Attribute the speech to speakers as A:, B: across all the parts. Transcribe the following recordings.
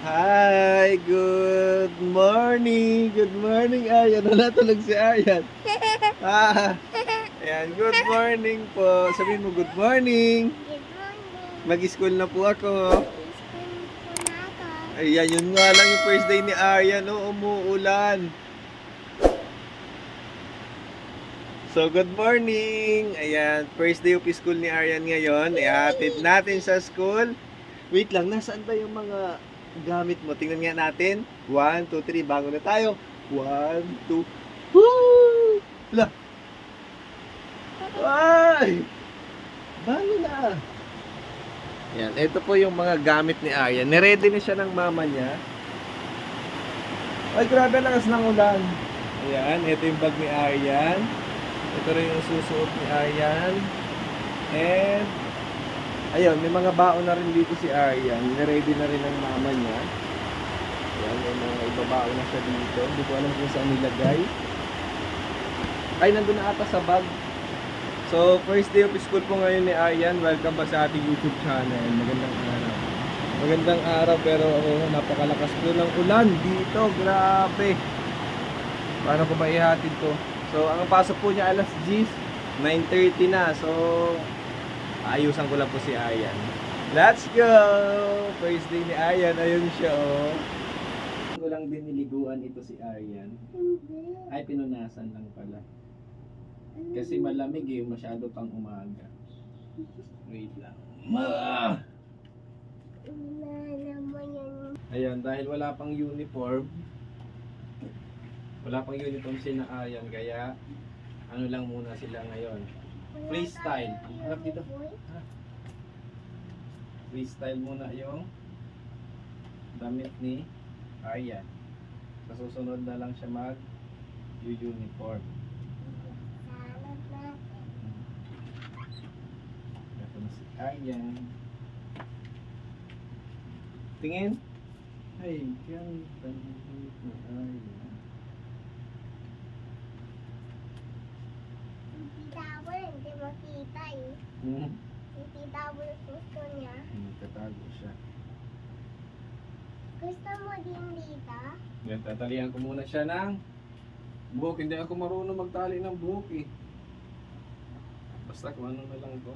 A: Hi, good morning. Good morning, Aryan. Wala tulog si Aryan. Ah, ayan, good morning po. Sabihin mo good morning.
B: Good morning.
A: Mag-school na po ako.
B: School po na ako.
A: Ayan, yun nga lang yung first day ni Aryan. Oh, umuulan. So, good morning. Ayan, first day of school ni Aryan ngayon. Ihatid natin sa school. Wait lang, nasaan ba yung mga gamit mo? Tingnan nga natin. 1, 2, 3. Bago na tayo. 1, 2. Woo! Hala. Ay! Bago na. Yan. Ito po yung mga gamit ni Aryan. Niready na siya ng mama niya. Ay, grabe ang lakas ng ulan. Ayan. Ito yung bag ni Aryan. Ito rin yung susuot ni Aryan. And ayun, may mga baon na rin dito si Aryan. Niready na rin ng mama niya. Ayan, may mga ibabaon na siya dito. Hindi ko alam kung saan nilagay. Ay, nandun na ata sa bag. So, first day of school po ngayon ni Aryan. Welcome pa sa ating YouTube channel. Magandang araw. Magandang araw pero napakalakas po ng ulan dito. Grabe. Paano ko ba ihatid to? So, ang pasok po niya alas 10, 9:30 na. So, ayusan ko lang po si Aryan. Let's go! First day ni Aryan. Ayun siya, oh. Ko lang din niliguan ito si Aryan.
B: Hindi.
A: Ay, pinunasan lang pala. Kasi malamig eh, masyado pang umaga. Wait lang.
B: Wala naman yan.
A: Ayan, dahil wala pang uniform. Wala pang uniform si na Aryan, kaya ano lang muna sila ngayon. Freestyle. Harap dito. Freestyle muna yung damit ni Aryan. Sa susunod na lang siya mag-uniform.
B: Salad natin.
A: Ito na si Aryan. Tingin. Ay, ganda ni Aryan.
B: Hindi tawag, hindi makita eh. Hindi tawag gusto niya.
A: Tatago siya.
B: Gusto mo din dito?
A: Yan, tatalihan ko muna siya ng buhok. Hindi ako marunong magtali ng buhok eh. Basta kung ano na lang to.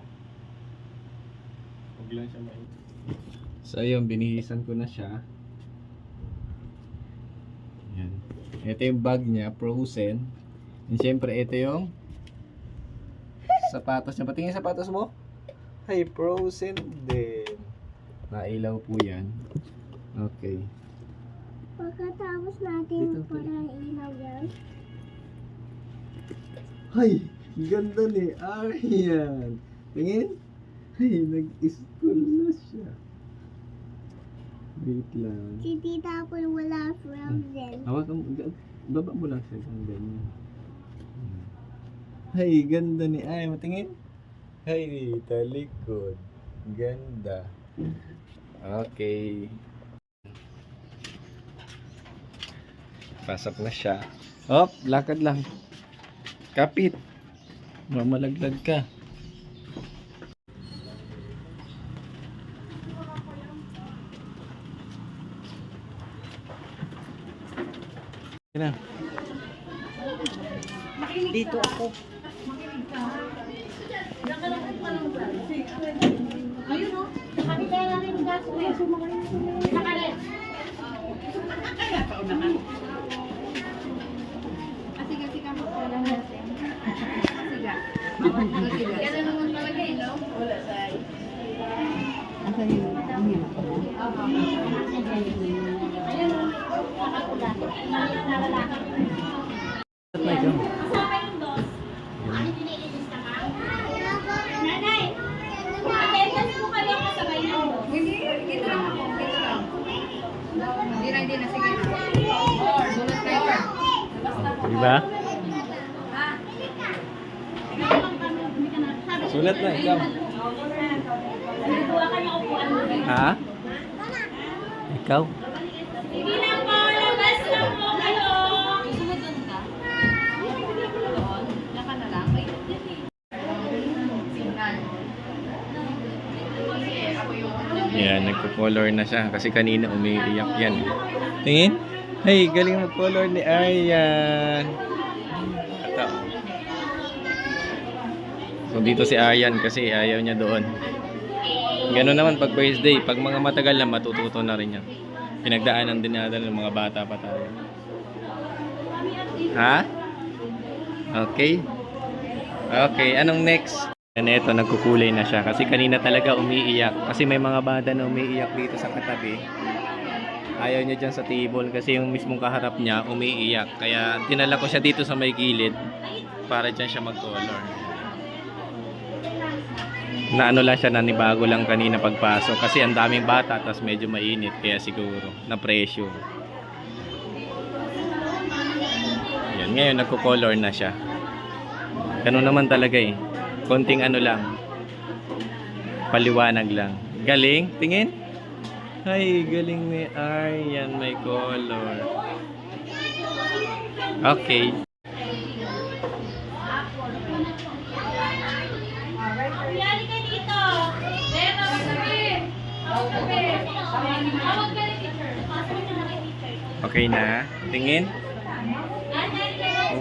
A: Huwag lang siya main. So ayun, binihisan ko na siya. Yan. Ito yung bag niya, frozen. And syempre, ito yung sapatos niya. Patingin yung sapatos mo. Ay, frozen din. Nailaw po yan. Okay.
B: Pagkatapos natin
A: Dito,
B: para ilaw yan.
A: Ay, ganda ni Aryan. Tingin. Ay, nag-school na siya. Wait lang.
B: Si Tita po wala frozen.
A: Hawakan mo. Baba mo lang siya kung ganyan. Ay, ganda ni Aryan. Matingin. Ay, talikod. Ganda. Okay. Pasok na siya. Hop, lakad lang. Kapit. Mamalaglag ka. Yan na.
C: Dito ako. Ayun o. Nakakita namin yung gaso eh. Nakalit. Kaya paunahan. Asiga-siga mo po lang natin. Asiga. Asiga. Yan naman talaga eh, no? Wala sa ay. Asan yung ayun o. Nakakula. Nakalaki.
A: Ba't may ikaw?
C: Kasama yung dos. Ano dinilinis ka ka? Nanay! Attendance mo kayo kasabay na. Hindi, dito lang ako. Dito lang. Hindi na. Sige. Sulat kayo.
A: Diba?
C: Ha?
A: Sulat na, ikaw.
C: Nagkuha ka niya upuan mo.
A: Ha? Ikaw?
C: Sige na po, labas na po kayo. Sunod doon ka? Doon? Laka na lang. Wait, din eh. Signal.
A: Ayan, nagko-color na siya kasi kanina umiiyak yan. Tingin? Hey, galing mag-color ni Aryan. Ito. So dito si Aryan kasi ayaw niya doon. Gano'n naman pag birthday, pag mga matagal na matututo na rin yan. Pinagdaanan din natin ng mga bata pa tayo. Ha? Okay. Okay, anong next? And ito, nagkukulay na siya kasi kanina talaga umiiyak. Kasi may mga bata na umiiyak dito sa katabi. Ayaw niya dyan sa table kasi yung mismong kaharap niya umiiyak. Kaya dinala ko siya dito sa may gilid para dyan siya mag-color. Na ano lang siya, nanibago lang kanina pagpasok kasi ang daming bata tapos medyo mainit kaya siguro na pressure. Yan, ngayon nagko-color na siya. Ganun naman talaga eh. Konting ano lang. Paliwanag lang. Galing, tingin. Ay, galing ni Aryan, may color. Okay.
C: Yari ka dito. Pero, tawag ka ni teacher.
A: Okay na. Tingin.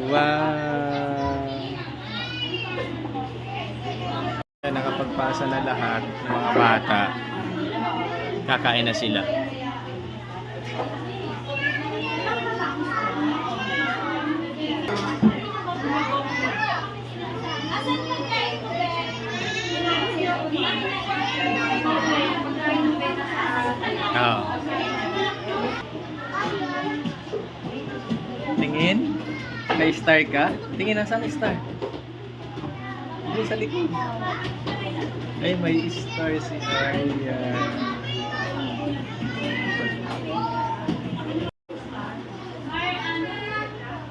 A: Wow. Nakapagpasa na lahat ng mga bata. Kakain na sila.
C: Asan ka kain ko, be?
A: Oh. Tingin. May star ka? Tingin, nasaan star? Doon sa likod. Ay, may star si Aryan.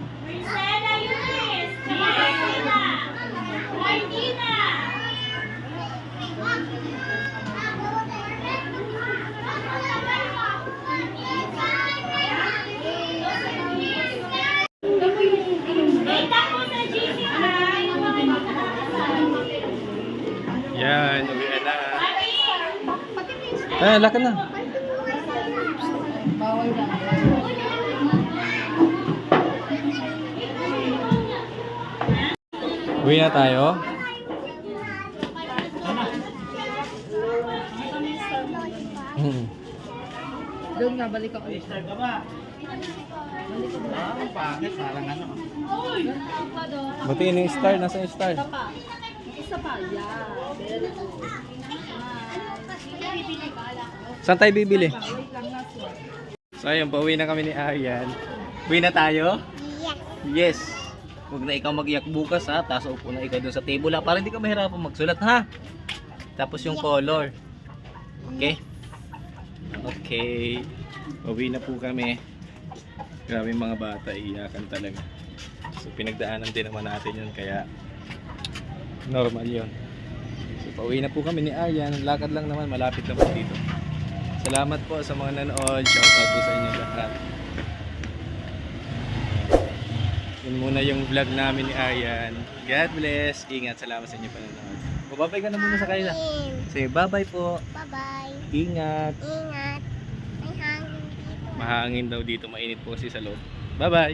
C: Marcela Yunis. Martina. Martina. Data ko sa GC.
A: Yan, uwi na. Ah, lakad na.
C: Bawal lang.
A: Uwi na tayo.
C: Doon nga, balik ako.
A: Buti yung star, nasa yung star.
C: Isa pa, yeah.
A: Saan tayo bibili?
C: Wait lang nga, sir.
A: So ayun, pauwi na kami ni Aryan. Uwi na tayo?
B: Yes.
A: Yes. Huwag na ikaw mag-iyak bukas ha. Tapos upo na ikaw dun sa table ha. Para hindi ka mahirapan magsulat ha. Tapos yung color. Okay? Okay. Uwi na po kami. Grabe yung mga bata, iyakan talaga. So pinagdaanan din naman natin yun. Kaya normal yun. So pauwi na po kami ni Aryan. Lakad lang naman, malapit naman dito. Salamat po sa mga nanood. Shoutout po sa inyo lahat. Yun muna yung vlog namin ni Aryan. God bless. Ingat. Salamat sa inyo panonood. Babay ka na muna sa kanila. Sige, bye-bye po.
B: Bye-bye.
A: Ingat.
B: Ingat. May hangin dito.
A: Mahangin daw dito. Mainit po kasi sa loob. Bye-bye.